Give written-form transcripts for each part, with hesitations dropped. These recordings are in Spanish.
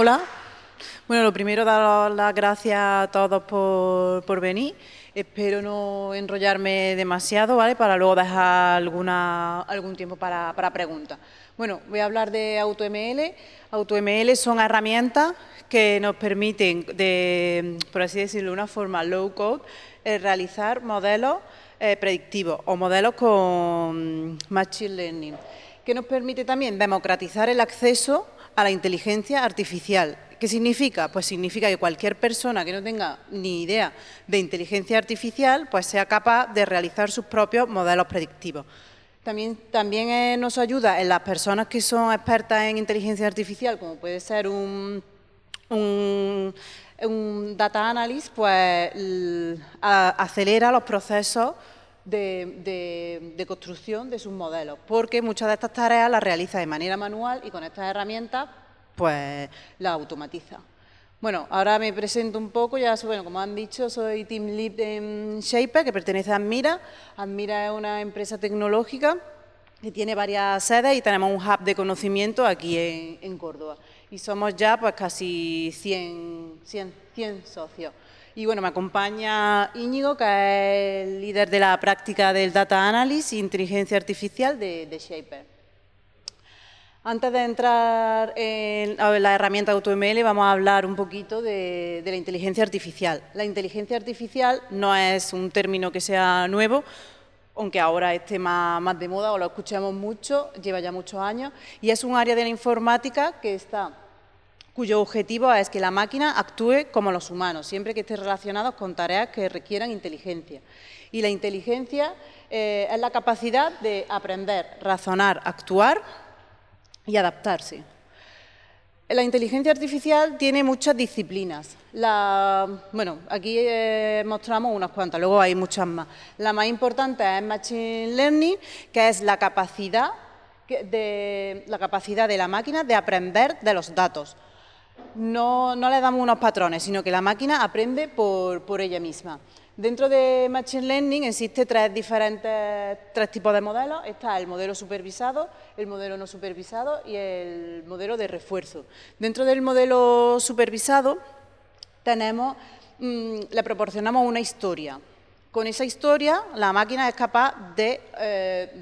Hola. Bueno, lo primero, dar las gracias a todos por venir. Espero no enrollarme demasiado, ¿vale? Para luego dejar algún tiempo para preguntas. Bueno, voy a hablar de AutoML. AutoML son herramientas que nos permiten, por así decirlo, de una forma low code, realizar modelos predictivos o modelos con Machine Learning, que nos permite también democratizar el acceso a la inteligencia artificial. ¿Qué significa? Pues significa que cualquier persona que no tenga ni idea de inteligencia artificial, pues sea capaz de realizar sus propios modelos predictivos. También nos ayuda en las personas que son expertas en inteligencia artificial, como puede ser un data analyst, pues acelera los procesos de construcción de sus modelos, porque muchas de estas tareas las realiza de manera manual y con estas herramientas pues las automatiza. Bueno, ahora me presento un poco, bueno, como han dicho, soy Team Lead en Shaper, que pertenece a Admira. Admira es una empresa tecnológica que tiene varias sedes y tenemos un hub de conocimiento aquí en Córdoba. Y somos ya pues casi 100 socios. Y bueno, me acompaña Íñigo, que es el líder de la práctica del Data Analysis e Inteligencia Artificial de Shaper. Antes de entrar en la herramienta AutoML, vamos a hablar un poquito de la inteligencia artificial. La inteligencia artificial no es un término que sea nuevo, aunque ahora esté más de moda o lo escuchemos mucho, lleva ya muchos años, y es un área de la informática cuyo objetivo es que la máquina actúe como los humanos, siempre que esté relacionado con tareas que requieran inteligencia. Y la inteligencia es la capacidad de aprender, razonar, actuar y adaptarse. La inteligencia artificial tiene muchas disciplinas. Bueno, aquí mostramos unas cuantas, luego hay muchas más. La más importante es Machine Learning, que es la capacidad de la máquina de aprender de los datos. No le damos unos patrones, sino que la máquina aprende por ella misma. Dentro de Machine Learning existen tres tipos de modelos. Está el modelo supervisado, el modelo no supervisado y el modelo de refuerzo. Dentro del modelo supervisado le proporcionamos una historia. Con esa historia, la máquina es capaz de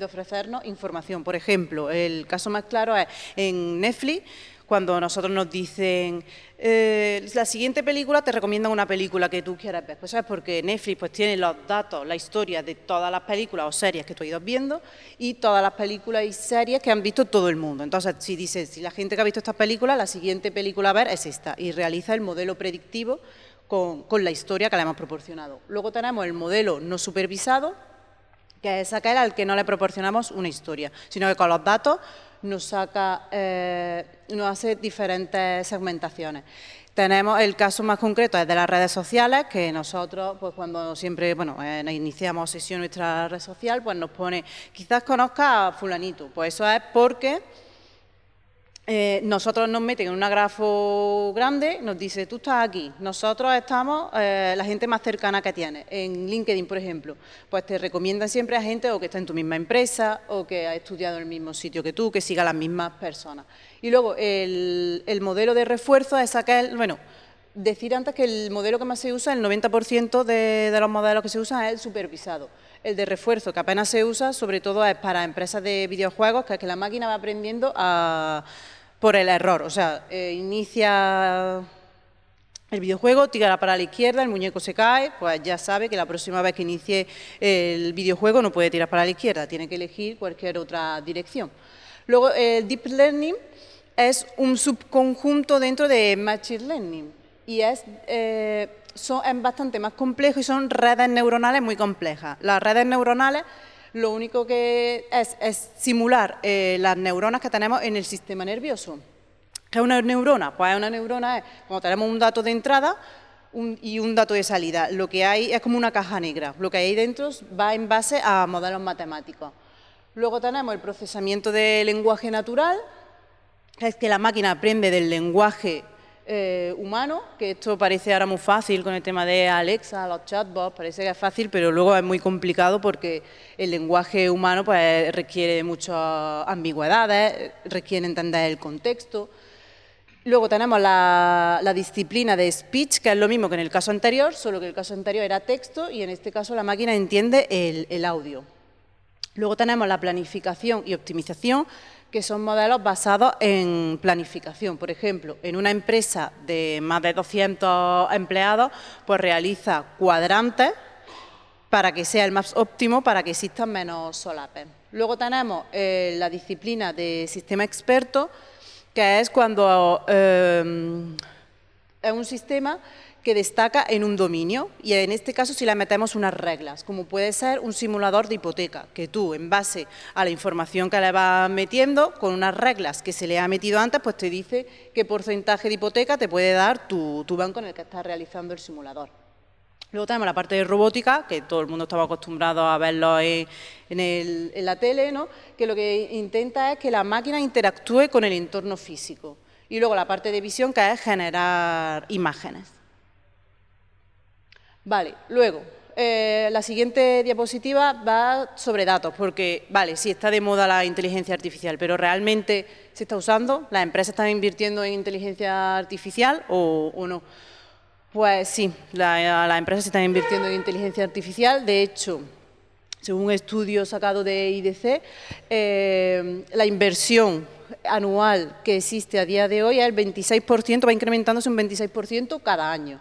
ofrecernos información. Por ejemplo, el caso más claro es en Netflix, cuando nosotros nos dicen la siguiente película, te recomiendan una película que tú quieras ver. Pues es porque Netflix pues, tiene los datos, la historia de todas las películas o series que tú has ido viendo y todas las películas y series que han visto todo el mundo. Entonces, si la gente que ha visto estas películas, la siguiente película a ver es esta, y realiza el modelo predictivo con la historia que le hemos proporcionado. Luego tenemos el modelo no supervisado, que es aquel al que no le proporcionamos una historia, sino que con los datos nos hace diferentes segmentaciones. Tenemos el caso más concreto, es de las redes sociales, que nosotros, pues cuando siempre, iniciamos sesión en nuestra red social, pues nos pone, quizás conozca a fulanito. Pues eso es porque nosotros nos meten en una grafo grande, nos dice, tú estás aquí, nosotros estamos la gente más cercana que tienes. En LinkedIn, por ejemplo, pues te recomiendan siempre a gente o que está en tu misma empresa o que ha estudiado en el mismo sitio que tú, que siga a las mismas personas. Y luego el modelo de refuerzo es aquel, decir antes que el modelo que más se usa, el 90% de los modelos que se usan es el supervisado. El de refuerzo, que apenas se usa, sobre todo es para empresas de videojuegos, que es que la máquina va aprendiendo por el error. O sea, inicia el videojuego, tira para la izquierda, el muñeco se cae, pues ya sabe que la próxima vez que inicie el videojuego no puede tirar para la izquierda, tiene que elegir cualquier otra dirección. Luego, el Deep Learning es un subconjunto dentro de Machine Learning y es bastante más complejo y son redes neuronales muy complejas. Las redes neuronales lo único que es simular las neuronas que tenemos en el sistema nervioso. ¿Qué es una neurona? Pues una neurona es, cuando tenemos un dato de entrada y un dato de salida, lo que hay es como una caja negra. Lo que hay dentro va en base a modelos matemáticos. Luego tenemos el procesamiento de lenguaje natural, que es que la máquina aprende del lenguaje humano, que esto parece ahora muy fácil con el tema de Alexa, los chatbots, parece que es fácil, pero luego es muy complicado porque el lenguaje humano pues, requiere muchas ambigüedades, requiere entender el contexto. Luego tenemos la disciplina de speech, que es lo mismo que en el caso anterior, solo que el caso anterior era texto y en este caso la máquina entiende el audio. Luego tenemos la planificación y optimización, que son modelos basados en planificación. Por ejemplo, en una empresa de más de 200 empleados, pues realiza cuadrantes para que sea el más óptimo, para que existan menos solapes. Luego tenemos la disciplina de sistema experto, que es cuando es un sistema que destaca en un dominio y en este caso si le metemos unas reglas, como puede ser un simulador de hipoteca, que tú en base a la información que le vas metiendo, con unas reglas que se le ha metido antes, pues te dice qué porcentaje de hipoteca te puede dar tu banco en el que estás realizando el simulador. Luego tenemos la parte de robótica, que todo el mundo estaba acostumbrado a verlo en la tele, ¿no? Que lo que intenta es que la máquina interactúe con el entorno físico. Y luego la parte de visión, que es generar imágenes. Vale, luego, la siguiente diapositiva va sobre datos, porque, vale, sí está de moda la inteligencia artificial, pero ¿realmente se está usando? ¿Las empresas están invirtiendo en inteligencia artificial o no? Pues sí, las empresas están invirtiendo en inteligencia artificial. De hecho, según un estudio sacado de IDC, la inversión anual que existe a día de hoy es el 26%, va incrementándose un 26% cada año.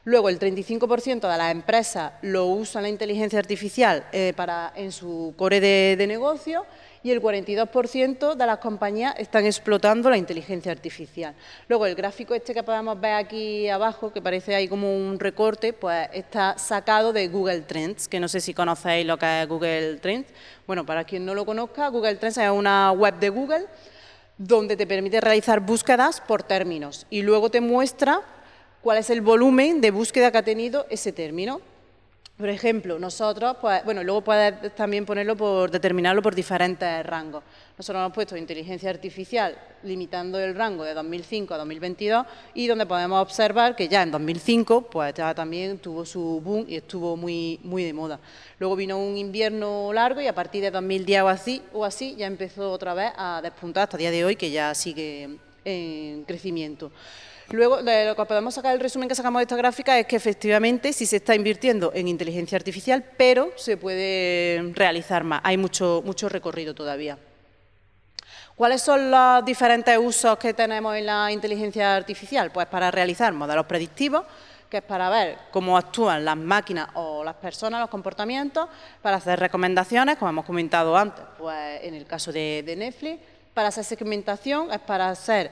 Luego, el 35% de las empresas lo usan la inteligencia artificial en su core de negocio y el 42% de las compañías están explotando la inteligencia artificial. Luego, el gráfico este que podemos ver aquí abajo, que parece ahí como un recorte, pues está sacado de Google Trends, que no sé si conocéis lo que es Google Trends. Bueno, para quien no lo conozca, Google Trends es una web de Google donde te permite realizar búsquedas por términos y luego te muestra cuál es el volumen de búsqueda que ha tenido ese término. Por ejemplo, nosotros, pues, bueno, luego puedes también determinarlo por diferentes rangos. Nosotros hemos puesto inteligencia artificial limitando el rango de 2005 a 2022 y donde podemos observar que ya en 2005 pues ya también tuvo su boom y estuvo muy de moda. Luego vino un invierno largo y a partir de 2010 o así ya empezó otra vez a despuntar hasta el día de hoy, que ya sigue en crecimiento. Luego, de lo que podemos sacar, el resumen que sacamos de esta gráfica es que efectivamente sí se está invirtiendo en inteligencia artificial, pero se puede realizar más, hay mucho recorrido todavía. ¿Cuáles son los diferentes usos que tenemos en la inteligencia artificial? Pues para realizar modelos predictivos, que es para ver cómo actúan las máquinas o las personas, los comportamientos, para hacer recomendaciones, como hemos comentado antes, pues en el caso de Netflix. Para hacer segmentación es para hacer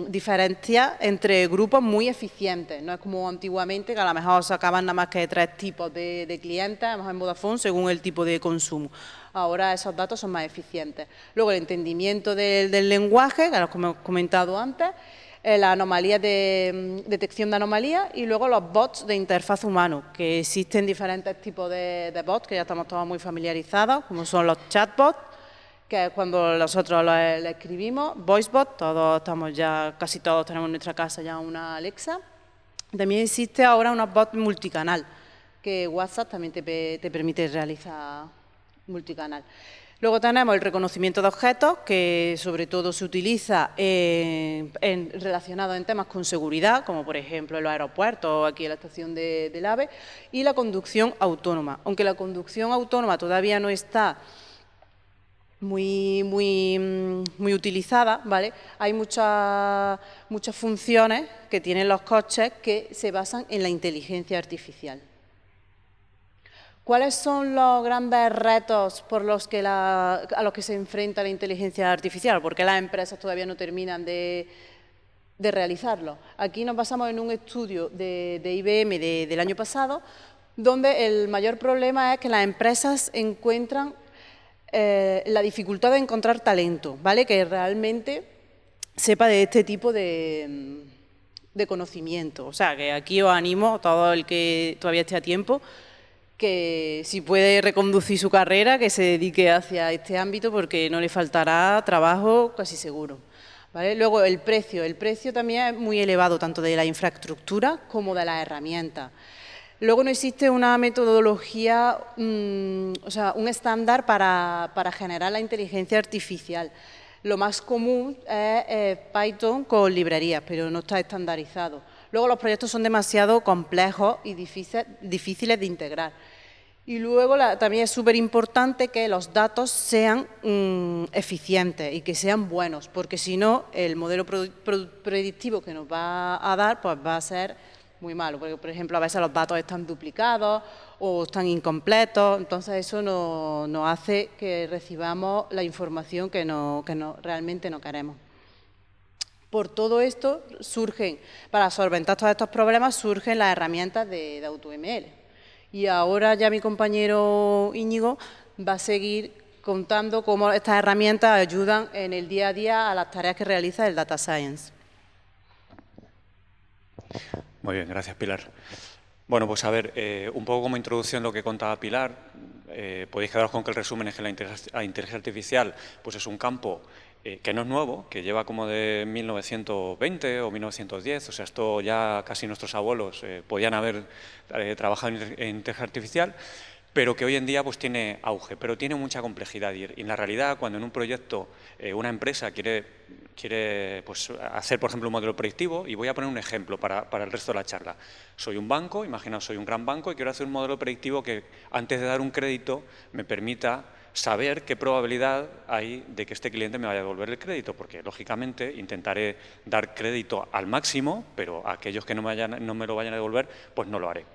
diferencias entre grupos muy eficientes. No es como antiguamente, que a lo mejor sacaban nada más que 3 tipos de clientes, a lo mejor en Vodafone, según el tipo de consumo. Ahora esos datos son más eficientes. Luego el entendimiento del lenguaje, que como hemos comentado antes, la anomalía de detección de anomalías y luego los bots de interfaz humano, que existen diferentes tipos de bots, que ya estamos todos muy familiarizados, como son los chatbots, que es cuando nosotros le escribimos, VoiceBot, casi todos tenemos en nuestra casa ya una Alexa. También existe ahora una bot multicanal, que WhatsApp también te permite realizar multicanal. Luego tenemos el reconocimiento de objetos, que sobre todo se utiliza relacionado en temas con seguridad, como por ejemplo en los aeropuertos o aquí en la estación del AVE, y la conducción autónoma. Aunque la conducción autónoma todavía no está muy utilizada, ¿vale? Hay muchas funciones que tienen los coches que se basan en la inteligencia artificial. ¿Cuáles son los grandes retos a los que se enfrenta la inteligencia artificial? ¿Por qué las empresas todavía no terminan de realizarlo? Aquí nos basamos en un estudio de IBM del año pasado, donde el mayor problema es que las empresas encuentran la dificultad de encontrar talento, ¿vale? Que realmente sepa de este tipo de conocimiento. O sea, que aquí os animo, todo el que todavía esté a tiempo, que si puede reconducir su carrera, que se dedique hacia este ámbito, porque no le faltará trabajo casi seguro, ¿vale? Luego, el precio también es muy elevado, tanto de la infraestructura como de las herramientas. Luego no existe una metodología, o sea, un estándar para generar la inteligencia artificial. Lo más común es Python con librerías, pero no está estandarizado. Luego los proyectos son demasiado complejos y difíciles de integrar. Y luego también es súper importante que los datos sean eficientes y que sean buenos, porque si no, el modelo predictivo que nos va a dar pues va a ser muy malo, porque por ejemplo a veces los datos están duplicados o están incompletos, entonces eso nos hace que recibamos la información que realmente no queremos. Por todo esto para solventar todos estos problemas surgen las herramientas de AutoML. Y ahora ya mi compañero Íñigo va a seguir contando cómo estas herramientas ayudan en el día a día a las tareas que realiza el Data Science. Muy bien, gracias Pilar. Bueno, pues a ver, un poco como introducción lo que contaba Pilar, podéis quedaros con que el resumen es que la inteligencia artificial pues es un campo que no es nuevo, que lleva como de 1920 o 1910, o sea, esto ya casi nuestros abuelos podían haber trabajado en inteligencia artificial, pero que hoy en día pues tiene auge, pero tiene mucha complejidad. Y en la realidad, cuando en un proyecto una empresa quiere pues, hacer, por ejemplo, un modelo predictivo, y voy a poner un ejemplo para el resto de la charla. Soy un banco, imaginaos, soy un gran banco y quiero hacer un modelo predictivo que antes de dar un crédito me permita saber qué probabilidad hay de que este cliente me vaya a devolver el crédito, porque lógicamente intentaré dar crédito al máximo, pero a aquellos que no me lo vayan a devolver, pues no lo haré.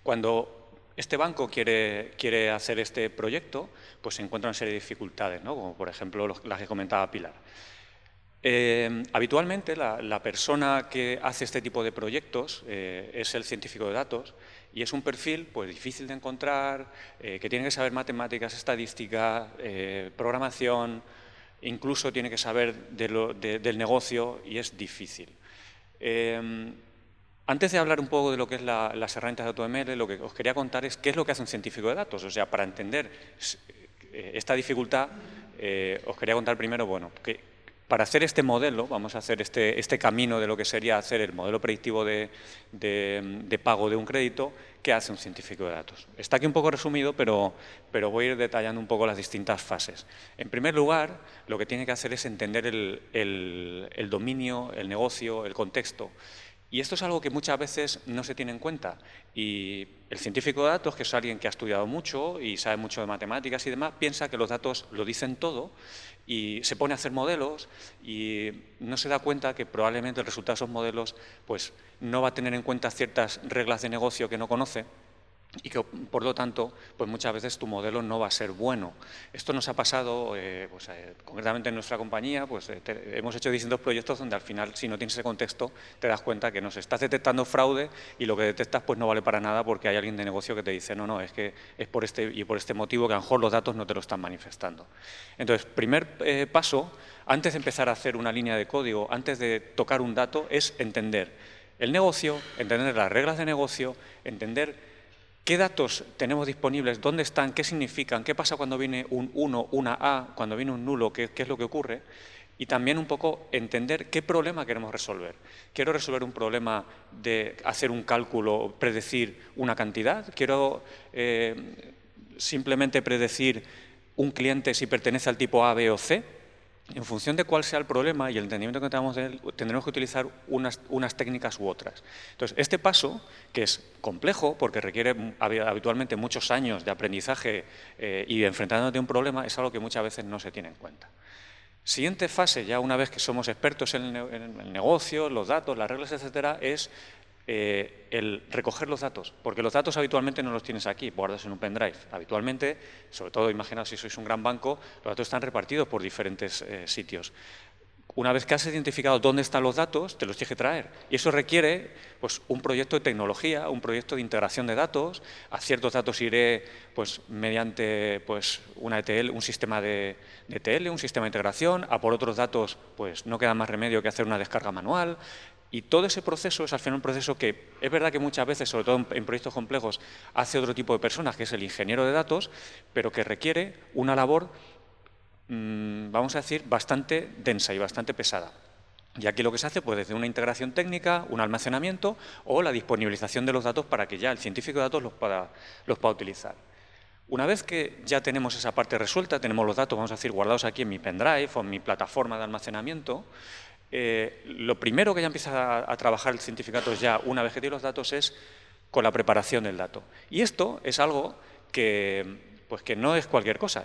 Cuando este banco quiere hacer este proyecto, pues se encuentra una serie de dificultades, ¿no? Como por ejemplo las que comentaba Pilar. Habitualmente la persona que hace este tipo de proyectos es el científico de datos y es un perfil pues, difícil de encontrar, que tiene que saber matemáticas, estadística, programación, incluso tiene que saber del negocio y es difícil. Antes de hablar un poco de lo que es las herramientas de AutoML, lo que os quería contar es qué es lo que hace un científico de datos. O sea, para entender esta dificultad, os quería contar primero, bueno, que para hacer este modelo, vamos a hacer este camino de lo que sería hacer el modelo predictivo de pago de un crédito, ¿qué hace un científico de datos? Está aquí un poco resumido, pero voy a ir detallando un poco las distintas fases. En primer lugar, lo que tiene que hacer es entender el dominio, el negocio, el contexto. Y esto es algo que muchas veces no se tiene en cuenta. Y el científico de datos, que es alguien que ha estudiado mucho y sabe mucho de matemáticas y demás, piensa que los datos lo dicen todo y se pone a hacer modelos y no se da cuenta que probablemente el resultado de esos modelos pues, no va a tener en cuenta ciertas reglas de negocio que no conoce y que, por lo tanto, pues muchas veces tu modelo no va a ser bueno. Esto nos ha pasado, concretamente en nuestra compañía, pues hemos hecho distintos proyectos donde al final, si no tienes ese contexto, te das cuenta que nos estás detectando fraude y lo que detectas pues no vale para nada porque hay alguien de negocio que te dice no, es que es por este motivo que a lo mejor los datos no te lo están manifestando. Entonces, primer paso, antes de empezar a hacer una línea de código, antes de tocar un dato, es entender el negocio, entender las reglas de negocio, entender ¿qué datos tenemos disponibles? ¿Dónde están? ¿Qué significan? ¿Qué pasa cuando viene un 1, una A? Cuando viene un nulo, ¿qué es lo que ocurre? Y también un poco entender qué problema queremos resolver. ¿Quiero resolver un problema de hacer un cálculo, predecir una cantidad? ¿Quiero simplemente predecir un cliente si pertenece al tipo A, B o C? En función de cuál sea el problema y el entendimiento que tengamos de él, tendremos que utilizar unas técnicas u otras. Entonces, este paso, que es complejo porque requiere habitualmente muchos años de aprendizaje y enfrentándote a un problema, es algo que muchas veces no se tiene en cuenta. Siguiente fase, ya una vez que somos expertos en el negocio, los datos, las reglas, etcétera, es el recoger los datos, porque los datos habitualmente no los tienes aquí, guardas en un pendrive. Habitualmente, sobre todo, imaginaos si sois un gran banco, los datos están repartidos por diferentes sitios. Una vez que has identificado dónde están los datos, te los tienes que traer. Y eso requiere pues, un proyecto de tecnología, un proyecto de integración de datos. A ciertos datos iré pues, mediante pues, una ETL, un sistema de ETL, un sistema de integración. A por otros datos pues, no queda más remedio que hacer una descarga manual. Y todo ese proceso es al final un proceso que es verdad que muchas veces, sobre todo en proyectos complejos, hace otro tipo de personas, que es el ingeniero de datos, pero que requiere una labor, vamos a decir, bastante densa y bastante pesada. Y aquí lo que se hace, pues desde una integración técnica, un almacenamiento o la disponibilización de los datos para que ya el científico de datos los pueda utilizar. Una vez que ya tenemos esa parte resuelta, tenemos los datos, vamos a decir, guardados aquí en mi pendrive o en mi plataforma de almacenamiento, lo primero que ya empieza a trabajar el científico de datos ya, una vez que tiene los datos, es con la preparación del dato. Y esto es algo que no es cualquier cosa.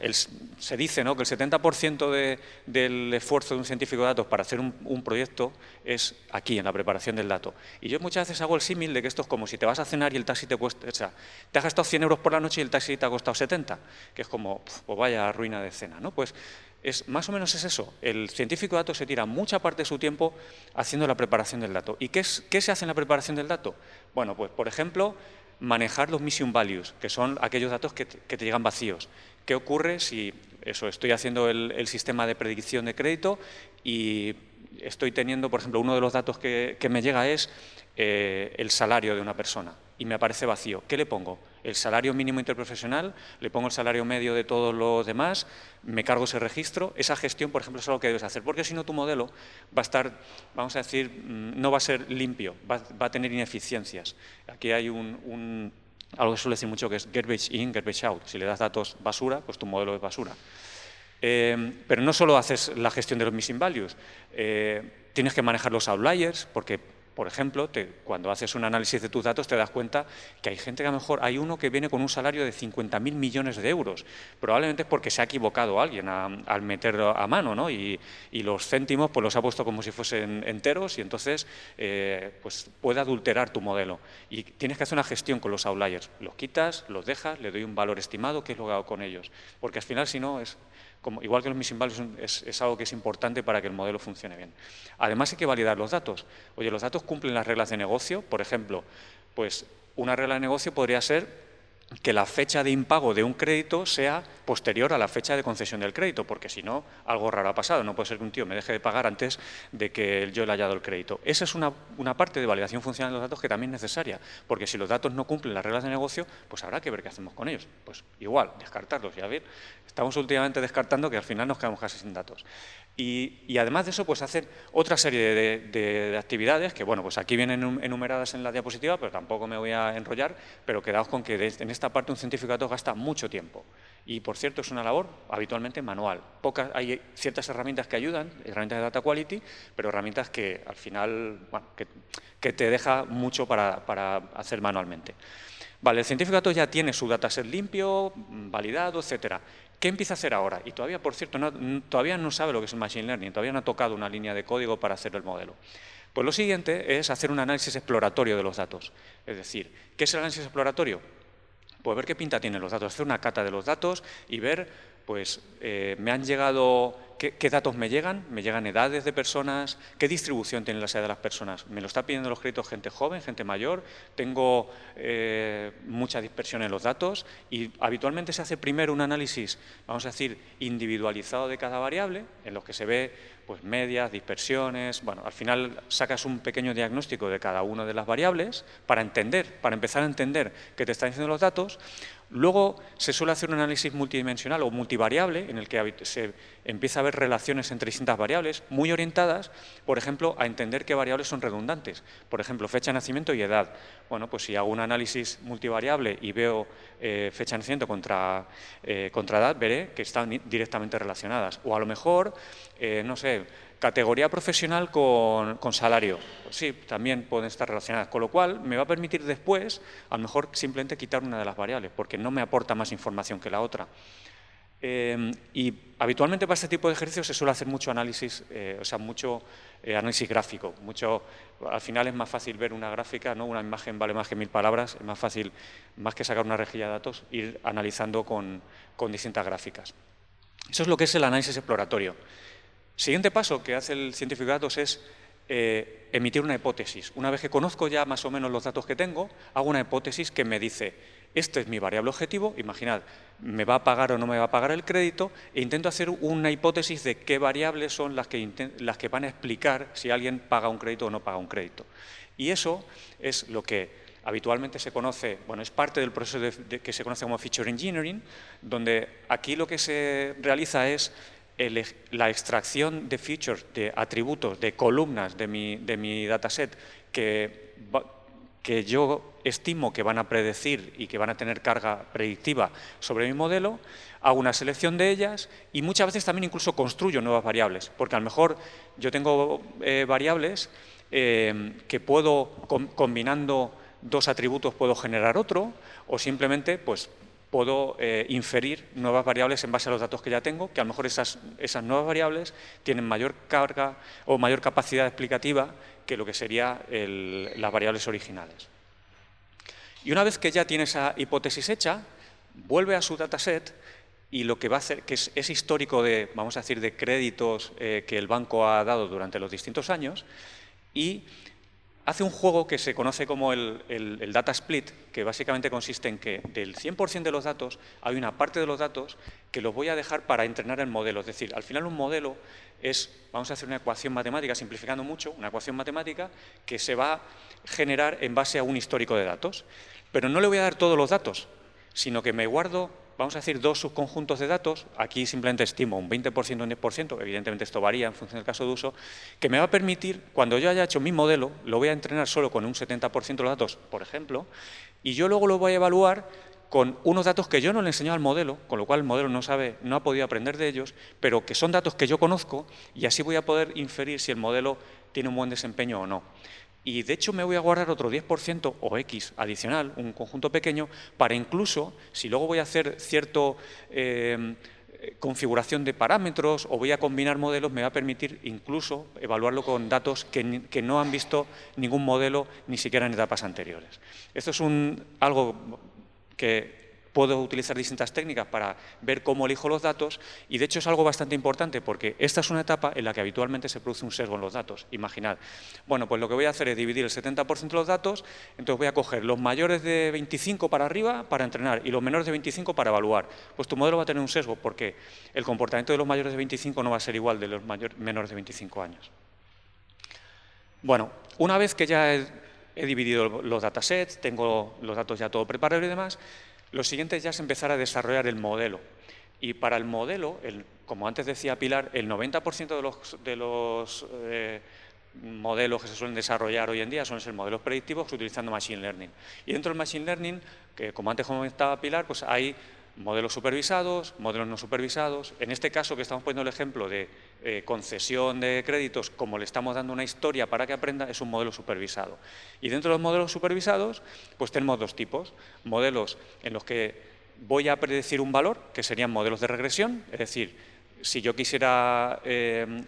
Se dice, ¿no?, que el 70% del esfuerzo de un científico de datos para hacer un proyecto es aquí, en la preparación del dato. Y yo muchas veces hago el símil de que esto es como si te vas a cenar y el taxi te cuesta, o sea, te has gastado 100 euros por la noche y el taxi te ha costado 70, que es como, pues vaya ruina de cena, ¿no? Pues más o menos es eso. El científico de datos se tira mucha parte de su tiempo haciendo la preparación del dato. ¿Y qué se hace en la preparación del dato? Bueno, pues por ejemplo, manejar los mission values, que son aquellos datos que te llegan vacíos. ¿Qué ocurre si estoy haciendo el sistema de predicción de crédito y estoy teniendo, por ejemplo, uno de los datos que me llega es el salario de una persona y me aparece vacío? ¿Qué le pongo? El salario mínimo interprofesional, le pongo el salario medio de todos los demás, me cargo ese registro. Esa gestión, por ejemplo, es algo que debes hacer, porque si no tu modelo va a estar, vamos a decir, no va a ser limpio, va a tener ineficiencias. Aquí hay algo que suele decir mucho, que es garbage in, garbage out. Si le das datos basura, pues tu modelo es basura. Pero no solo haces la gestión de los missing values, tienes que manejar los outliers, porque, por ejemplo, cuando haces un análisis de tus datos te das cuenta que hay gente que a lo mejor, hay uno que viene con un salario de 50.000 millones de euros. Probablemente es porque se ha equivocado alguien al meterlo a mano, ¿no? Y los céntimos pues los ha puesto como si fuesen enteros y entonces pues puede adulterar tu modelo. Y tienes que hacer una gestión con los outliers. Los quitas, los dejas, le doy un valor estimado, ¿qué es lo que hago con ellos? Porque al final, si no, igual que los missing values, es algo que es importante para que el modelo funcione bien. Además, hay que validar los datos. Oye, ¿los datos cumplen las reglas de negocio? Por ejemplo, pues una regla de negocio podría ser que la fecha de impago de un crédito sea posterior a la fecha de concesión del crédito, porque si no, algo raro ha pasado. No puede ser que un tío me deje de pagar antes de que yo le haya dado el crédito. Esa es una parte de validación funcional de los datos que también es necesaria, porque si los datos no cumplen las reglas de negocio, pues habrá que ver qué hacemos con ellos. Pues igual, descartarlos. Y a ver, estamos últimamente descartando que al final nos quedamos casi sin datos. Y además de eso, pues hacer otra serie de actividades que, bueno, pues aquí vienen enumeradas en la diapositiva, pero tampoco me voy a enrollar, pero quedaos con que en esta parte un científico de datos gasta mucho tiempo. Y, por cierto, es una labor habitualmente manual. Hay ciertas herramientas que ayudan, herramientas de data quality, pero herramientas que al final, bueno, que te deja mucho para hacer manualmente. Vale, el científico de datos ya tiene su dataset limpio, validado, etcétera. ¿Qué empieza a hacer ahora? Y todavía, por cierto, todavía no sabe lo que es el Machine Learning, todavía no ha tocado una línea de código para hacer el modelo. Pues lo siguiente es hacer un análisis exploratorio de los datos. Es decir, ¿qué es el análisis exploratorio? Pues ver qué pinta tienen los datos, hacer una cata de los datos y ver, pues, me han llegado, qué datos me llegan edades de personas, qué distribución tienen las edades de las personas. Me lo está pidiendo los créditos gente joven, gente mayor, tengo mucha dispersión en los datos y habitualmente se hace primero un análisis, vamos a decir, individualizado de cada variable, en los que se ve pues medias, dispersiones. Bueno, al final sacas un pequeño diagnóstico de cada una de las variables para empezar a entender qué te están diciendo los datos. Luego se suele hacer un análisis multidimensional o multivariable en el que se empieza a ver relaciones entre distintas variables muy orientadas, por ejemplo, a entender qué variables son redundantes. Por ejemplo, fecha de nacimiento y edad. Bueno, pues si hago un análisis multivariable y veo fecha de nacimiento contra edad, veré que están directamente relacionadas. O a lo mejor, no sé, categoría profesional con salario. Pues sí, también pueden estar relacionadas. Con lo cual, me va a permitir después, a lo mejor, simplemente quitar una de las variables, porque no me aporta más información que la otra. Y habitualmente para este tipo de ejercicios se suele hacer mucho análisis, mucho análisis gráfico. Al final es más fácil ver una gráfica, ¿no? Una imagen vale más que 1000 palabras, es más fácil, más que sacar una rejilla de datos, ir analizando con distintas gráficas. Eso es lo que es el análisis exploratorio. Siguiente paso que hace el científico de datos es emitir una hipótesis. Una vez que conozco ya más o menos los datos que tengo, hago una hipótesis que me dice, este es mi variable objetivo, imaginad, me va a pagar o no me va a pagar el crédito, e intento hacer una hipótesis de qué variables son las que van a explicar si alguien paga un crédito o no paga un crédito. Y eso es lo que habitualmente se conoce, bueno, es parte del proceso que se conoce como Feature Engineering, donde aquí lo que se realiza es la extracción de features, de atributos, de columnas de mi dataset que que yo estimo que van a predecir y que van a tener carga predictiva sobre mi modelo, hago una selección de ellas y muchas veces también incluso construyo nuevas variables, porque a lo mejor yo tengo variables que puedo, combinando dos atributos, puedo generar otro, o simplemente pues puedo inferir nuevas variables en base a los datos que ya tengo, que a lo mejor esas nuevas variables tienen mayor carga o mayor capacidad explicativa que lo que serían las variables originales. Y una vez que ya tiene esa hipótesis hecha, vuelve a su dataset y lo que va a hacer, que es histórico de, vamos a decir, de créditos que el banco ha dado durante los distintos años, y hace un juego que se conoce como el data split, que básicamente consiste en que del 100% de los datos hay una parte de los datos que los voy a dejar para entrenar el modelo. Es decir, al final un modelo es, vamos a hacer una ecuación matemática, simplificando mucho, una ecuación matemática que se va a generar en base a un histórico de datos. Pero no le voy a dar todos los datos, sino que me guardo, vamos a decir, dos subconjuntos de datos, aquí simplemente estimo un 20% o un 10%, evidentemente esto varía en función del caso de uso, que me va a permitir, cuando yo haya hecho mi modelo, lo voy a entrenar solo con un 70% de los datos, por ejemplo, y yo luego lo voy a evaluar con unos datos que yo no le he enseñado al modelo, con lo cual el modelo no ha podido aprender de ellos, pero que son datos que yo conozco, y así voy a poder inferir si el modelo tiene un buen desempeño o no. Y de hecho me voy a guardar otro 10% o X adicional, un conjunto pequeño, para incluso, si luego voy a hacer cierta configuración de parámetros o voy a combinar modelos, me va a permitir incluso evaluarlo con datos que no han visto ningún modelo, ni siquiera en etapas anteriores. Esto es algo que puedo utilizar distintas técnicas para ver cómo elijo los datos y, de hecho, es algo bastante importante porque esta es una etapa en la que habitualmente se produce un sesgo en los datos. Imaginad, bueno, pues lo que voy a hacer es dividir el 70% de los datos, entonces voy a coger los mayores de 25 para arriba para entrenar y los menores de 25 para evaluar. Pues tu modelo va a tener un sesgo porque el comportamiento de los mayores de 25 no va a ser igual de los menores de 25 años. Bueno, una vez que ya he dividido los datasets, tengo los datos ya todo preparado y demás, lo siguiente ya es empezar a desarrollar el modelo. Y para el modelo, como antes decía Pilar, el 90% de los modelos que se suelen desarrollar hoy en día suelen ser modelos predictivos utilizando Machine Learning. Y dentro del Machine Learning, que como antes comentaba Pilar, pues hay modelos supervisados, modelos no supervisados. En este caso que estamos poniendo el ejemplo de concesión de créditos, como le estamos dando una historia para que aprenda, es un modelo supervisado. Y dentro de los modelos supervisados, pues tenemos dos tipos. Modelos en los que voy a predecir un valor, que serían modelos de regresión, es decir, si yo quisiera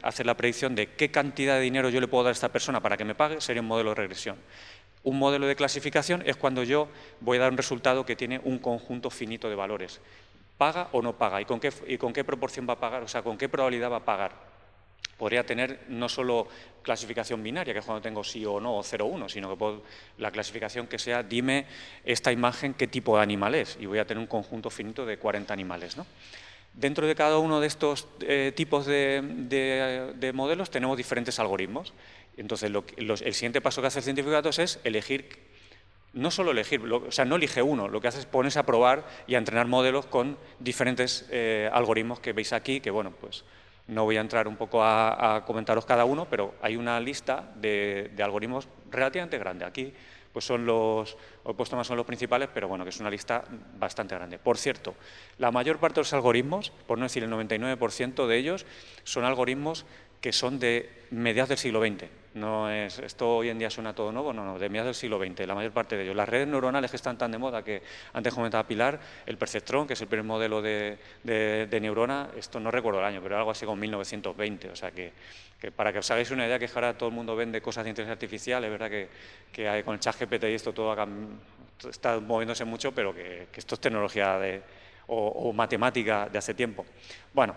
hacer la predicción de qué cantidad de dinero yo le puedo dar a esta persona para que me pague, sería un modelo de regresión. Un modelo de clasificación es cuando yo voy a dar un resultado que tiene un conjunto finito de valores. ¿Paga o no paga? ¿Y con qué proporción va a pagar? O sea, ¿con qué probabilidad va a pagar? Podría tener no solo clasificación binaria, que es cuando tengo sí o no, o 0 o 1, sino que la clasificación que sea, dime esta imagen qué tipo de animal es, y voy a tener un conjunto finito de 40 animales, ¿no? Dentro de cada uno de estos tipos de modelos tenemos diferentes algoritmos. Entonces, el siguiente paso que hace el científico de datos es elegir, no solo elegir, o sea, no elige uno, lo que hace es ponerse a probar y a entrenar modelos con diferentes algoritmos que veis aquí, que bueno, pues no voy a entrar un poco a comentaros cada uno, pero hay una lista de algoritmos relativamente grande. Aquí pues son os he puesto más son los principales, pero bueno, que es una lista bastante grande. Por cierto, la mayor parte de los algoritmos, por no decir el 99% de ellos, son algoritmos que son de mediados del siglo XX. No es, esto hoy en día suena todo nuevo, no, de mediados del siglo XX, la mayor parte de ellos. Las redes neuronales que están tan de moda, que antes comentaba Pilar, el perceptrón, que es el primer modelo de neurona, esto no recuerdo el año, pero algo así como 1920, o sea que para que os hagáis una idea, que ahora todo el mundo vende cosas de inteligencia artificial, es verdad que hay, con el ChatGPT y esto todo está moviéndose mucho, pero que esto es tecnología o matemática de hace tiempo. Bueno,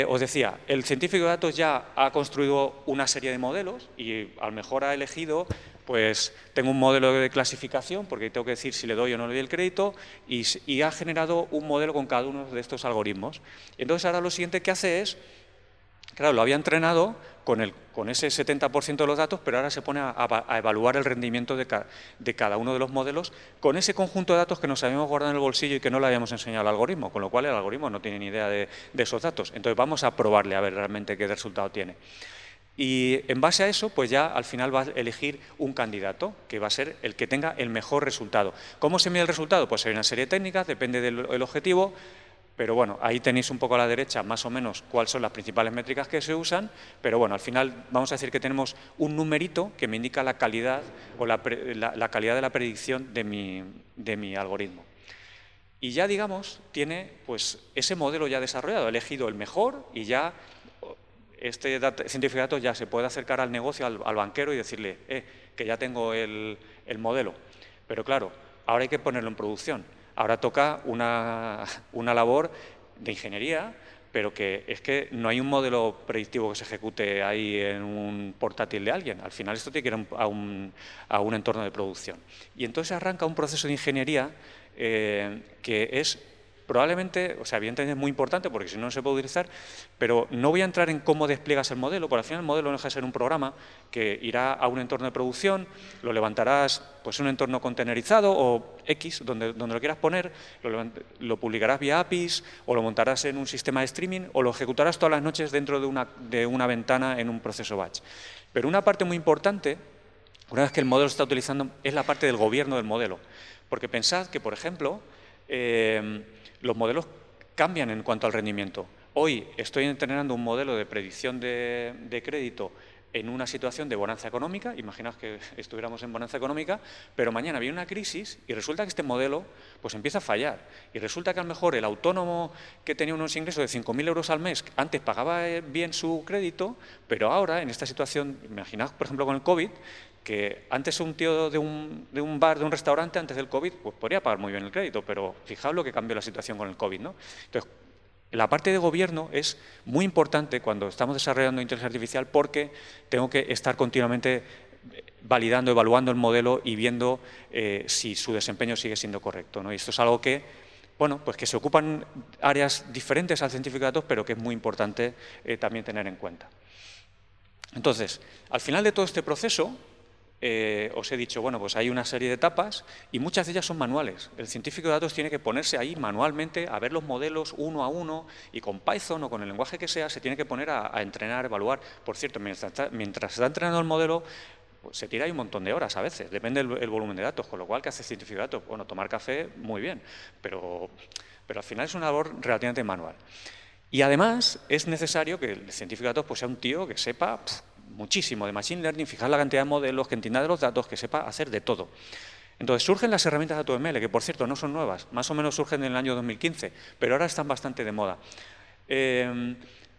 os decía, el científico de datos ya ha construido una serie de modelos y a lo mejor ha elegido, pues tengo un modelo de clasificación, porque tengo que decir si le doy o no le doy el crédito, y ha generado un modelo con cada uno de estos algoritmos. Entonces ahora lo siguiente que hace es, claro, lo había entrenado con ese 70% de los datos, pero ahora se pone a evaluar el rendimiento de cada uno de los modelos con ese conjunto de datos que nos habíamos guardado en el bolsillo y que no le habíamos enseñado al algoritmo, con lo cual el algoritmo no tiene ni idea de esos datos. Entonces vamos a probarle a ver realmente qué resultado tiene. Y en base a eso, pues ya al final va a elegir un candidato que va a ser el que tenga el mejor resultado. ¿Cómo se mide el resultado? Pues hay una serie de técnicas, depende del objetivo, pero bueno, ahí tenéis un poco a la derecha más o menos cuáles son las principales métricas que se usan, pero bueno, al final vamos a decir que tenemos un numerito que me indica la calidad o la calidad de la predicción de mi algoritmo. Y ya, digamos, tiene pues ese modelo ya desarrollado, ha elegido el mejor y ya este científico de datos ya se puede acercar al negocio, al banquero y decirle que ya tengo el modelo. Pero claro, ahora hay que ponerlo en producción. Ahora toca una labor de ingeniería, pero que es que no hay un modelo predictivo que se ejecute ahí en un portátil de alguien. Al final esto tiene que ir a un entorno de producción. Y entonces arranca un proceso de ingeniería que es probablemente, o sea, evidentemente es muy importante porque si no, no se puede utilizar, pero no voy a entrar en cómo despliegas el modelo, porque al final el modelo no deja de ser un programa que irá a un entorno de producción, lo levantarás pues en un entorno contenerizado o X, donde lo quieras poner, lo publicarás vía APIs o lo montarás en un sistema de streaming o lo ejecutarás todas las noches dentro de una ventana en un proceso batch. Pero una parte muy importante, una vez que el modelo se está utilizando, es la parte del gobierno del modelo. Porque pensad que, por ejemplo, los modelos cambian en cuanto al rendimiento. Hoy estoy entrenando un modelo de predicción de crédito en una situación de bonanza económica, imaginaos que estuviéramos en bonanza económica, pero mañana viene una crisis y resulta que este modelo pues empieza a fallar. Y resulta que a lo mejor el autónomo que tenía unos ingresos de 5.000 euros al mes, antes pagaba bien su crédito, pero ahora en esta situación, imaginaos por ejemplo con el COVID, que antes un tío de un bar, de un restaurante, antes del COVID, pues podría pagar muy bien el crédito, pero fijaos lo que cambió la situación con el COVID, ¿no? Entonces, la parte de gobierno es muy importante cuando estamos desarrollando inteligencia artificial porque tengo que estar continuamente validando, evaluando el modelo y viendo si su desempeño sigue siendo correcto, ¿no? Y esto es algo que, bueno, pues que se ocupan áreas diferentes al científico de datos, pero que es muy importante también tener en cuenta. Entonces, al final de todo este proceso, os he dicho, bueno, pues hay una serie de etapas y muchas de ellas son manuales. El científico de datos tiene que ponerse ahí manualmente a ver los modelos uno a uno y con Python o con el lenguaje que sea se tiene que poner a entrenar, evaluar. Por cierto, mientras está entrenando el modelo, pues se tira ahí un montón de horas a veces, depende del volumen de datos, con lo cual, ¿qué hace el científico de datos? Bueno, tomar café, muy bien, pero al final es una labor relativamente manual. Y además es necesario que el científico de datos pues, sea un tío que sepa muchísimo de Machine Learning, fijar la cantidad de modelos, que entienda de los datos, que sepa hacer de todo. Entonces surgen las herramientas de AutoML, que por cierto no son nuevas, más o menos surgen en el año 2015, pero ahora están bastante de moda.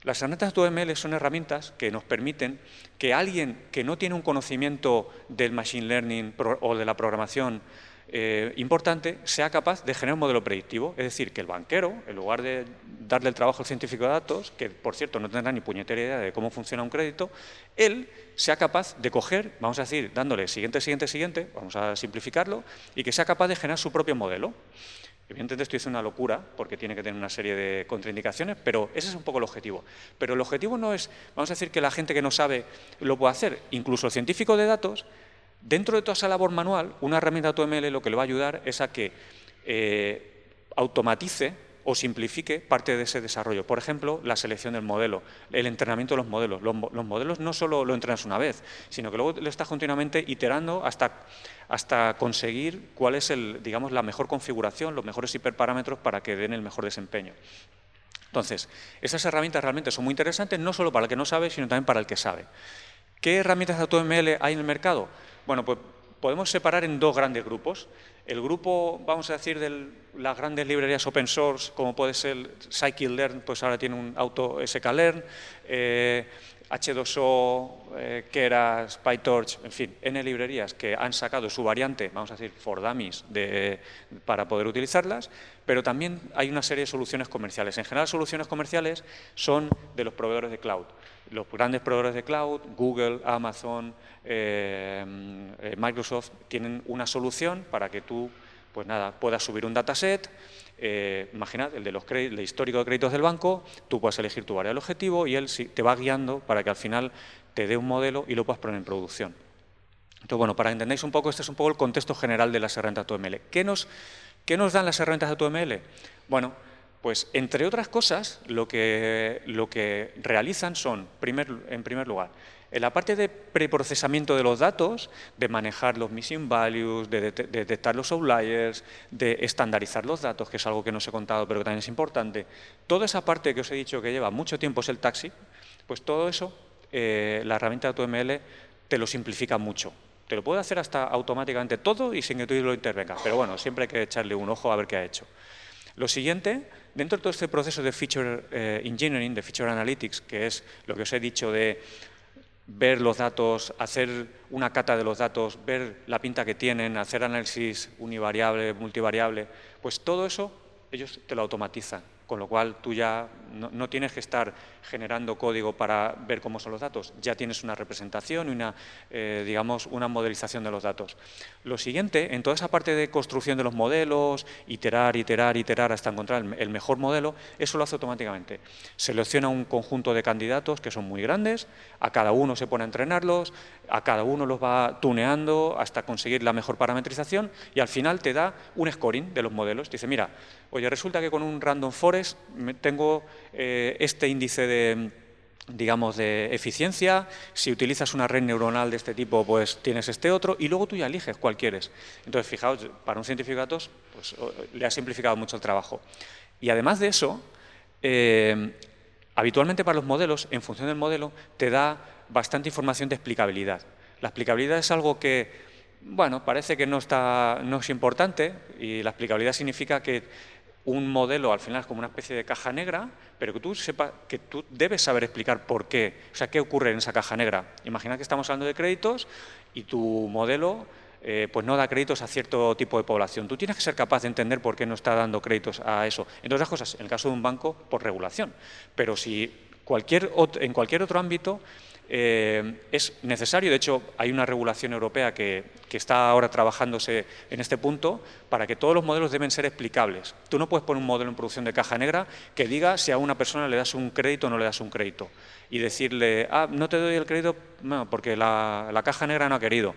Las herramientas de AutoML son herramientas que nos permiten que alguien que no tiene un conocimiento del Machine Learning o de la programación importante, sea capaz de generar un modelo predictivo. Es decir, que el banquero, en lugar de darle el trabajo al científico de datos, que por cierto no tendrá ni puñetera idea de cómo funciona un crédito, él sea capaz de coger, vamos a decir, dándole siguiente, siguiente, siguiente, vamos a simplificarlo, y que sea capaz de generar su propio modelo. Evidentemente esto es una locura porque tiene que tener una serie de contraindicaciones, pero ese es un poco el objetivo. Pero el objetivo no es, vamos a decir, que la gente que no sabe lo pueda hacer. Incluso el científico de datos, dentro de toda esa labor manual, una herramienta AutoML lo que le va a ayudar es a que automatice o simplifique parte de ese desarrollo. Por ejemplo, la selección del modelo, el entrenamiento de los modelos. Los modelos no solo lo entrenas una vez, sino que luego lo estás continuamente iterando hasta conseguir cuál es digamos, la mejor configuración, los mejores hiperparámetros para que den el mejor desempeño. Entonces, esas herramientas realmente son muy interesantes, no solo para el que no sabe, sino también para el que sabe. ¿Qué herramientas de AutoML hay en el mercado? Bueno, pues podemos separar en dos grandes grupos. El grupo, vamos a decir, de las grandes librerías open source, como puede ser Scikit-learn, pues ahora tiene un AutoSKlearn, H2O, Keras, PyTorch, en fin, N librerías que han sacado su variante, vamos a decir, for dummies, para poder utilizarlas, pero también hay una serie de soluciones comerciales. En general, soluciones comerciales son de los proveedores de cloud. Los grandes proveedores de cloud, Google, Amazon, Microsoft, tienen una solución para que tú pues nada, puedas subir un dataset. Imaginad, el histórico de créditos del banco, tú puedes elegir tu variable objetivo y él te va guiando para que al final te dé un modelo y lo puedas poner en producción. Entonces, bueno, para que entendáis un poco, este es un poco el contexto general de las herramientas de AutoML. ¿Qué nos dan las herramientas de AutoML? Bueno, pues entre otras cosas, lo que realizan son, en primer lugar, En la parte de preprocesamiento de los datos, de manejar los missing values, de detectar los outliers, de estandarizar los datos, que es algo que no os he contado pero que también es importante, toda esa parte que os he dicho que lleva mucho tiempo es el taxi, pues todo eso, la herramienta de AutoML te lo simplifica mucho. Te lo puede hacer hasta automáticamente todo y sin que tú lo intervengas, pero bueno, siempre hay que echarle un ojo a ver qué ha hecho. Lo siguiente, dentro de todo este proceso de Feature Engineering, de Feature Analytics, que es lo que os he dicho de ver los datos, hacer una cata de los datos, ver la pinta que tienen, hacer análisis univariable, multivariable, pues todo eso ellos te lo automatizan, con lo cual tú ya no tienes que estar generando código para ver cómo son los datos, ya tienes una representación y una, digamos, una modelización de los datos. Lo siguiente, en toda esa parte de construcción de los modelos, iterar hasta encontrar el mejor modelo, eso lo hace automáticamente. Selecciona un conjunto de candidatos que son muy grandes, a cada uno se pone a entrenarlos, a cada uno los va tuneando hasta conseguir la mejor parametrización y al final te da un scoring de los modelos. Te dice, mira, oye, resulta que con un random forest tengo este índice de, digamos, de eficiencia, si utilizas una red neuronal de este tipo, pues tienes este otro, y luego tú ya eliges cuál quieres. Entonces, fijaos, para un científico de datos, pues le ha simplificado mucho el trabajo. Y además de eso, habitualmente para los modelos, en función del modelo, te da bastante información de explicabilidad. La explicabilidad es algo que, bueno, parece que no es importante, y la explicabilidad significa que un modelo al final es como una especie de caja negra, pero que tú sepas, que tú debes saber explicar por qué, o sea, qué ocurre en esa caja negra. Imagina que estamos hablando de créditos y tu modelo pues no da créditos a cierto tipo de población. Tú tienes que ser capaz de entender por qué no está dando créditos a eso. Entre otras cosas, en el caso de un banco, por regulación. Pero si en cualquier otro ámbito es necesario, de hecho hay una regulación europea que está ahora trabajándose en este punto para que todos los modelos deben ser explicables. Tú no puedes poner un modelo en producción de caja negra que diga si a una persona le das un crédito o no le das un crédito y decirle, no te doy el crédito porque la caja negra no ha querido.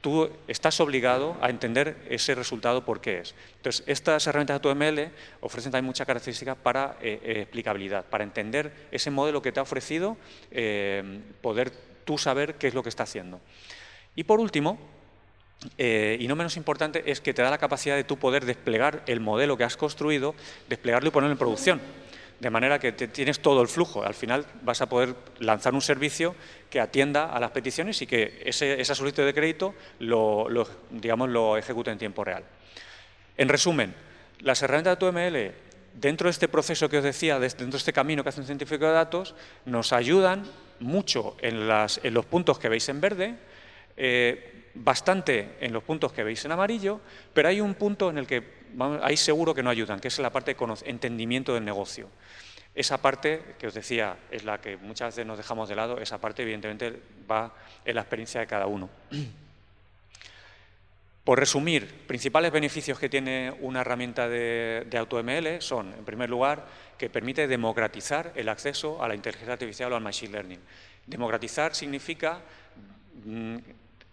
Tú estás obligado a entender ese resultado por qué es. Entonces, estas herramientas de AutoML ofrecen también muchas características para explicabilidad, para entender ese modelo que te ha ofrecido, poder tú saber qué es lo que está haciendo. Y por último, y no menos importante, es que te da la capacidad de tú poder desplegar el modelo que has construido, desplegarlo y ponerlo en producción. De manera que tienes todo el flujo. Al final vas a poder lanzar un servicio que atienda a las peticiones y que esa solicitud de crédito lo ejecute en tiempo real. En resumen, las herramientas de AutoML, dentro de este proceso que os decía, dentro de este camino que hace un científico de datos, nos ayudan mucho en los puntos que veis en verde, bastante en los puntos que veis en amarillo, pero hay un punto en el que ahí seguro que no ayudan, que es la parte de entendimiento del negocio. Esa parte que os decía es la que muchas veces nos dejamos de lado, esa parte evidentemente va en la experiencia de cada uno. Por resumir, principales beneficios que tiene una herramienta de AutoML son, en primer lugar, que permite democratizar el acceso a la inteligencia artificial o al machine learning. Democratizar significa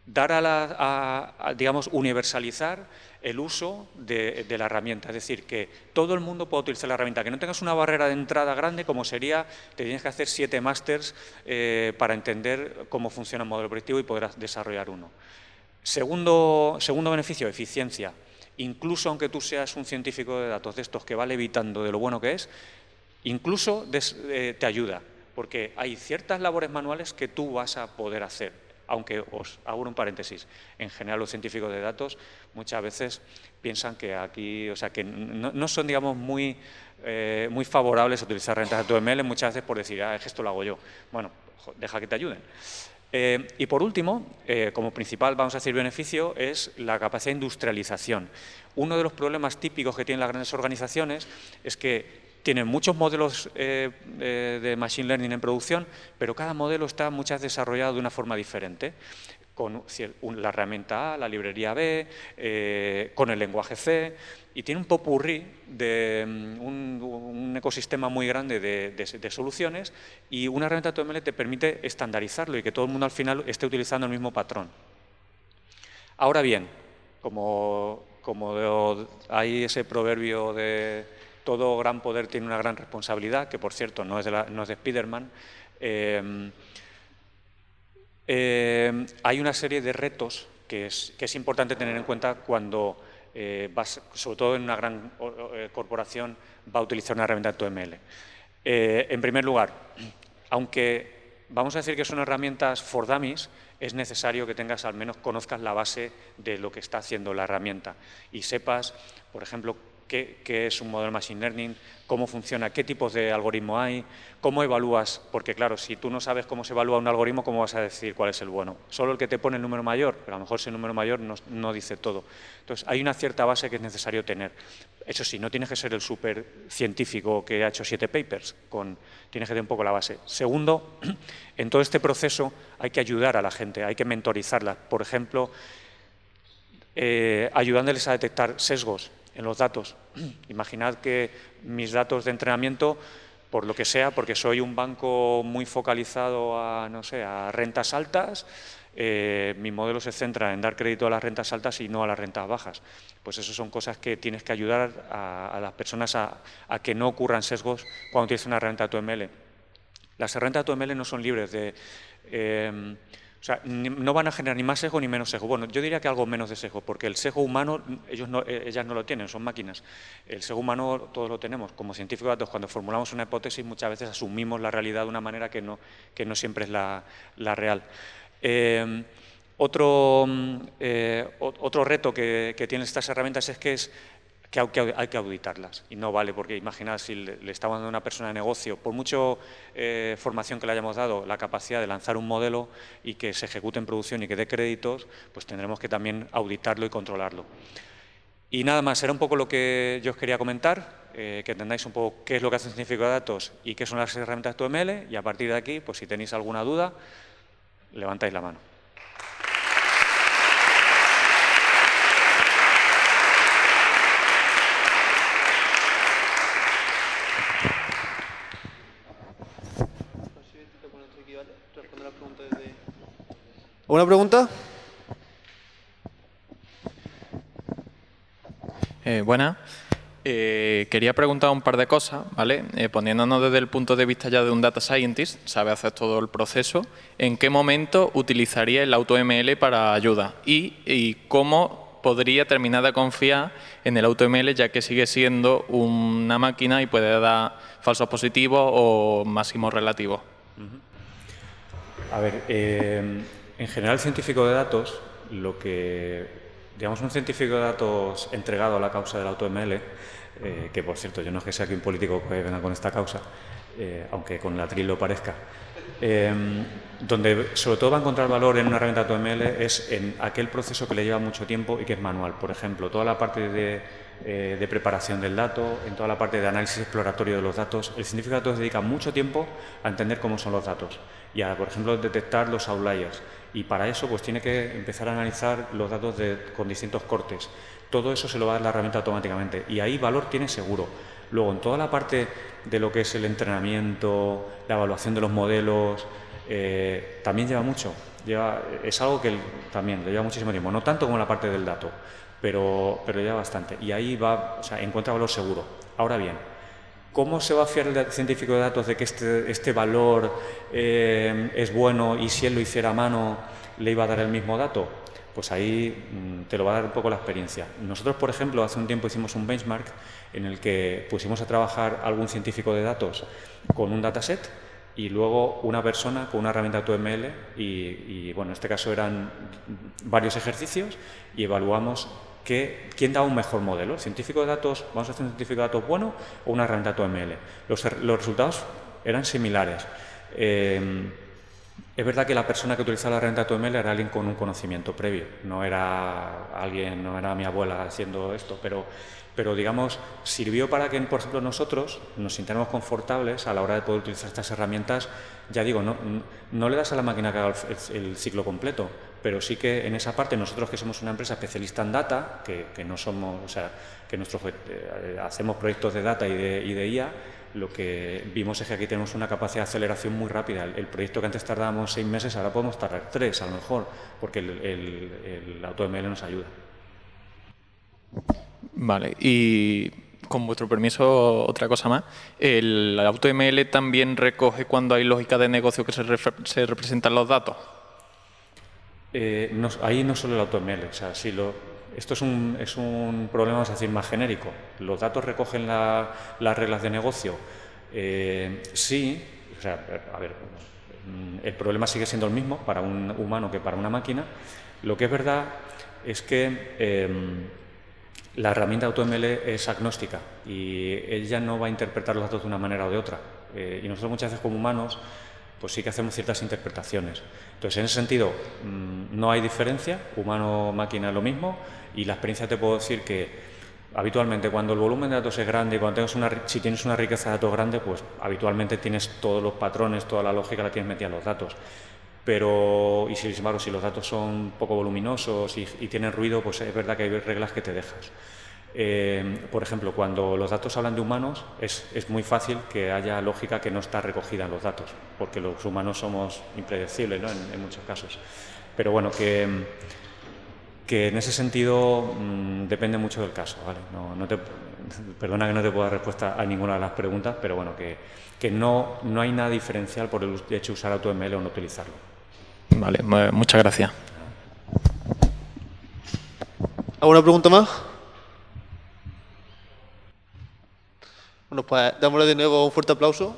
dar digamos, universalizar el uso de la herramienta, es decir, que todo el mundo pueda utilizar la herramienta, que no tengas una barrera de entrada grande como sería, te tienes que hacer 7 másters para entender cómo funciona un modelo predictivo y poder desarrollar uno. Segundo beneficio, eficiencia. Incluso aunque tú seas un científico de datos de estos que va levitando de lo bueno que es, incluso te ayuda, porque hay ciertas labores manuales que tú vas a poder hacer. Aunque os abro un paréntesis, en general los científicos de datos muchas veces piensan que aquí, o sea, que no son, digamos, muy favorables a utilizar herramientas de AutoML, muchas veces por decir, es que esto lo hago yo. Bueno, deja que te ayuden. Y por último, como principal, vamos a decir, beneficio, es la capacidad de industrialización. Uno de los problemas típicos que tienen las grandes organizaciones es que tienen muchos modelos de Machine Learning en producción, pero cada modelo está muchas veces desarrollado de una forma diferente, con la herramienta A, la librería B, con el lenguaje C, y tiene un popurrí de un ecosistema muy grande de soluciones, y una herramienta de AutoML te permite estandarizarlo y que todo el mundo al final esté utilizando el mismo patrón. Ahora bien, como hay ese proverbio de todo gran poder tiene una gran responsabilidad, que por cierto no es de Spiderman, Hay una serie de retos que es importante tener en cuenta cuando sobre todo en una gran corporación, va a utilizar una herramienta AutoML. En primer lugar, aunque vamos a decir que son herramientas for dummies, es necesario que tengas, al menos conozcas la base de lo que está haciendo la herramienta y sepas, por ejemplo, qué es un modelo Machine Learning, cómo funciona, qué tipos de algoritmo hay, cómo evalúas, porque claro, si tú no sabes cómo se evalúa un algoritmo, ¿cómo vas a decir cuál es el bueno? Solo el que te pone el número mayor, pero a lo mejor ese número mayor no dice todo. Entonces, hay una cierta base que es necesario tener. Eso sí, no tienes que ser el súper científico que ha hecho 7 papers, tienes que tener un poco la base. Segundo, en todo este proceso hay que ayudar a la gente, hay que mentorizarla. Por ejemplo, ayudándoles a detectar sesgos en los datos. Imaginad que mis datos de entrenamiento, por lo que sea, porque soy un banco muy focalizado a, no sé, a rentas altas, mi modelo se centra en dar crédito a las rentas altas y no a las rentas bajas. Pues eso son cosas que tienes que ayudar a las personas a que no ocurran sesgos cuando utilizan una herramienta AutoML. Las herramientas AutoML no son libres de... o sea, no van a generar ni más sesgo ni menos sesgo. Bueno, yo diría que algo menos de sesgo, porque el sesgo humano, ellas no lo tienen, son máquinas. El sesgo humano todos lo tenemos. Como científicos de datos, cuando formulamos una hipótesis, muchas veces asumimos la realidad de una manera que no siempre es la real. Otro reto que tienen estas herramientas es que hay que auditarlas y no vale, porque imaginad si le estamos dando a una persona de negocio, por mucho formación que le hayamos dado, la capacidad de lanzar un modelo y que se ejecute en producción y que dé créditos, pues tendremos que también auditarlo y controlarlo. Y nada más, era un poco lo que yo os quería comentar, que entendáis un poco qué es lo que hace un científico de datos y qué son las herramientas AutoML, y a partir de aquí, pues si tenéis alguna duda, levantáis la mano. ¿Alguna pregunta? Buenas. Quería preguntar un par de cosas, ¿vale? Poniéndonos desde el punto de vista ya de un data scientist, sabe hacer todo el proceso, ¿en qué momento utilizaría el AutoML para ayuda? Y cómo podría terminar de confiar en el AutoML, ya que sigue siendo una máquina y puede dar falsos positivos o máximos relativos. A ver, en general, el científico de datos, digamos, un científico de datos entregado a la causa del AutoML, que por cierto, yo no es que sea aquí un político que venga con esta causa, aunque con el atril lo parezca, donde sobre todo va a encontrar valor en una herramienta AutoML es en aquel proceso que le lleva mucho tiempo y que es manual. Por ejemplo, toda la parte de preparación del dato, en toda la parte de análisis exploratorio de los datos. El científico de datos dedica mucho tiempo a entender cómo son los datos y a, por ejemplo, detectar los outliers. Y para eso pues tiene que empezar a analizar los datos con distintos cortes. Todo eso se lo va a dar la herramienta automáticamente y ahí valor tiene seguro. Luego, en toda la parte de lo que es el entrenamiento, la evaluación de los modelos, también lleva mucho. Es algo que también le lleva muchísimo tiempo, no tanto como la parte del dato, pero lleva bastante. Y ahí encuentra valor seguro. Ahora bien, ¿cómo se va a fiar el científico de datos de que este valor es bueno y si él lo hiciera a mano le iba a dar el mismo dato? Pues ahí te lo va a dar un poco la experiencia. Nosotros, por ejemplo, hace un tiempo hicimos un benchmark en el que pusimos a trabajar algún científico de datos con un dataset y luego una persona con una herramienta AutoML y bueno, en este caso eran varios ejercicios y evaluamos quién da un mejor modelo. ¿El científico de datos, vamos a hacer un científico de datos bueno o una herramienta AutoML? Los resultados eran similares. Es verdad que la persona que utilizaba la herramienta AutoML era alguien con un conocimiento previo, no era mi abuela haciendo esto, pero digamos, sirvió para que, por ejemplo, nosotros nos sintiéramos confortables a la hora de poder utilizar estas herramientas. Ya digo, no le das a la máquina que haga el ciclo completo, pero sí que en esa parte nosotros que somos una empresa especialista en data, que no somos, o sea, que hacemos proyectos de data y de IA, lo que vimos es que aquí tenemos una capacidad de aceleración muy rápida. El proyecto que antes tardábamos 6 meses, ahora podemos tardar 3 a lo mejor, porque el AutoML nos ayuda. Vale, y con vuestro permiso, otra cosa más. ¿El AutoML también recoge cuando hay lógica de negocio que se representan los datos? Ahí no solo el AutoML, o sea, esto es un problema, vamos a decir, más genérico. ¿Los datos recogen las reglas de negocio? Sí, o sea, a ver, el problema sigue siendo el mismo para un humano que para una máquina. Lo que es verdad es que la herramienta AutoML es agnóstica y ella no va a interpretar los datos de una manera o de otra. Y nosotros muchas veces como humanos pues sí que hacemos ciertas interpretaciones. Entonces, en ese sentido, no hay diferencia, humano-máquina es lo mismo, y la experiencia te puedo decir que habitualmente cuando el volumen de datos es grande, si tienes una riqueza de datos grande, pues habitualmente tienes todos los patrones, toda la lógica la tienes metida en los datos. Pero, y sin embargo, si los datos son poco voluminosos y tienen ruido, pues es verdad que hay reglas que te dejas. Por ejemplo, cuando los datos hablan de humanos, es muy fácil que haya lógica que no está recogida en los datos, porque los humanos somos impredecibles, ¿no? en muchos casos. Pero bueno, que en ese sentido depende mucho del caso, ¿vale? Perdona que no te pueda dar respuesta a ninguna de las preguntas, pero bueno, que no hay nada diferencial por el hecho de usar AutoML o no utilizarlo. Vale, muchas gracias. ¿Alguna pregunta más? Bueno, pues démosle de nuevo un fuerte aplauso.